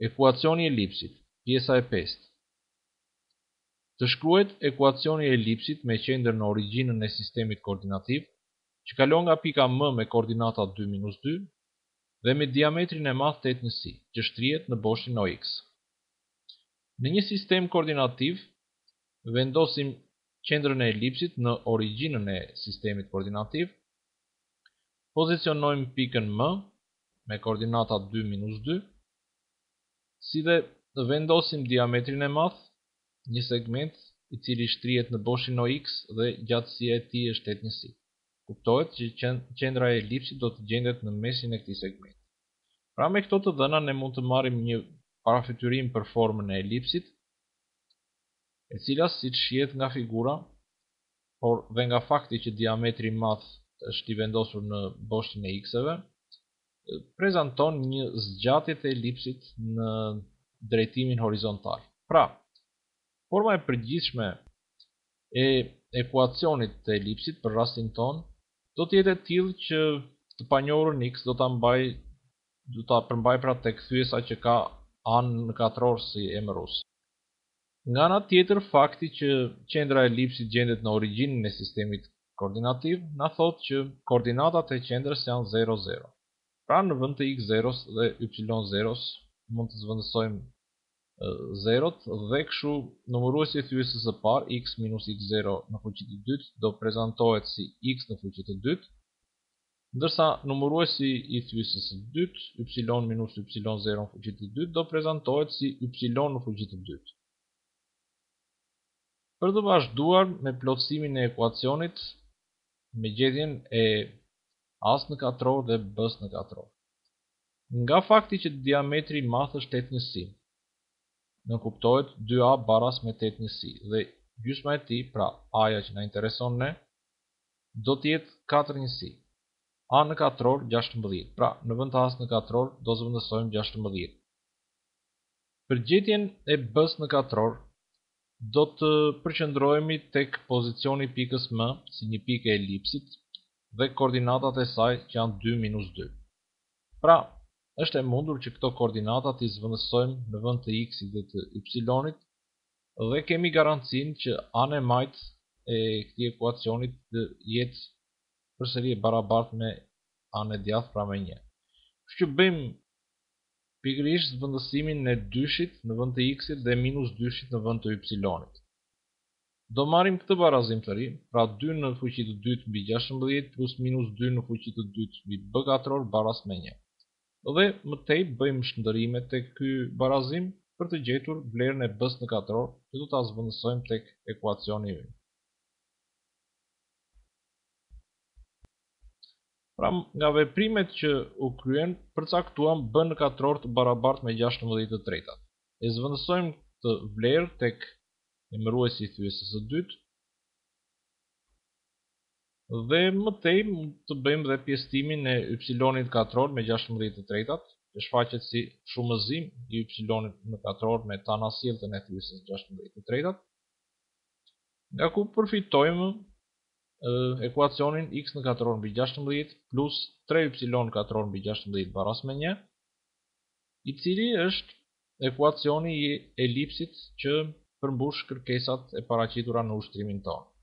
Ekuacioni i elipsit, pjesa e 5. Të shkruhet ekuacioni i elipsit me qendër në origjinën e sistemit koordinativ, që kalon nga pika M me koordinata 2-2 dhe me diametrin e madh 8 që shtrihet në boshin OX. Në një sistem koordinativ, vendosim qendrën e elipsit në origjinën e sistemit koordinativ, pozicionojmë pikën M me koordinata 2-2, si dhe vendosim diametrin e madh, një segment i cili shtrihet në boshin OX dhe gjatësia e tij është 8. Kuptohet që qendra e elipsit do të gjendet në mesin e këtij segmenti. Pra me këto të dhëna ne mund të marrim një parafytyrim për formën e elipsit, e cila siç shihet nga figura, por dhe nga fakti që diametri i madh është i vendosur në boshin e x-eve, prezanton një zgjatje të elipsit në drejtimin horizontal. Pra, forma e përgjithshme e ekuacionit të elipsit për rastin ton do të jetë e tillë që të panjohurën x do ta përmbaj pra tek thyesa që ka anë në katror si emërues. Nga ana tjetër, fakti që qendra e elipsit gjendet në origjinën e sistemit koordinativ na thotë që koordinatat e qendrës janë 0, 0. Pra në vend të x0-s dhe y0-s mund të zvendësojmë 0-t dhe kështu numëruesi i thyesës së parë x minus x0 në fuqi të dytë do prezantohet si x në fuqi të dytë, ndërsa numëruesi i thyesës së dytë y minus y0 në fuqi të dytë do prezantohet si y në fuqi të dytë. Për të vazhduar me plotësimin e ekuacionit me gjetjen e a-s në katror dhe b-s në katror. Nga fakti që diametri i madh është 8, nënkuptohet 2a baras me 8 dhe gjysma e tij, pra a-ja që na intereson ne, do të jetë 4. A në katror 16. Pra në vend të a-s në katror do zvendësojmë 16. Për gjetjen e b-s në katror do të përqendrohemi tek pozicioni i pikës M si një pikë e elipsit dhe koordinatat e saj që janë 2-2. Pra, është e mundur që këto koordinata t'i zvendësojmë në vend të x-it dhe të y-it dhe kemi garancinë që ana e majtë e këtij ekuacionit të jetë përsëri e barabartë me anën e djathtë, pra me 1. Kështu që bëjmë pikërisht zvendësimin e 2-shit në vend të x-it dhe minus 2-shit në vend të y-it. Do marrim këtë barazim të ri, pra 2 në fuqi të dytë mbi 16 plus minus 2 në fuqi të dytë mbi b katror baras me 1. Dhe më tej bëjmë shndërime tek ky barazim për të gjetur vlerën e b-s në katror, që do ta zvendësojmë tek ekuacioni ynë. Pra, nga veprimet që u kryen, përcaktuam b në katror të barabartë me 16/3. E zvendësojmë këtë vlerë tek emëruesi i thyesës së dytë dhe më tej mund të bëjmë dhe pjesëtimin e y-it katror me 16/3, që shfaqet si shumëzim i y-it në katror me tanasjellten e thyesës 16/3, nga ku përfitojmë ekuacionin x në katror mbi 16 plus 3y katror mbi 16 baras me 1, i cili është ekuacioni i elipsit që përmbush kërkesat e paraqitura në ushtrimin tonë.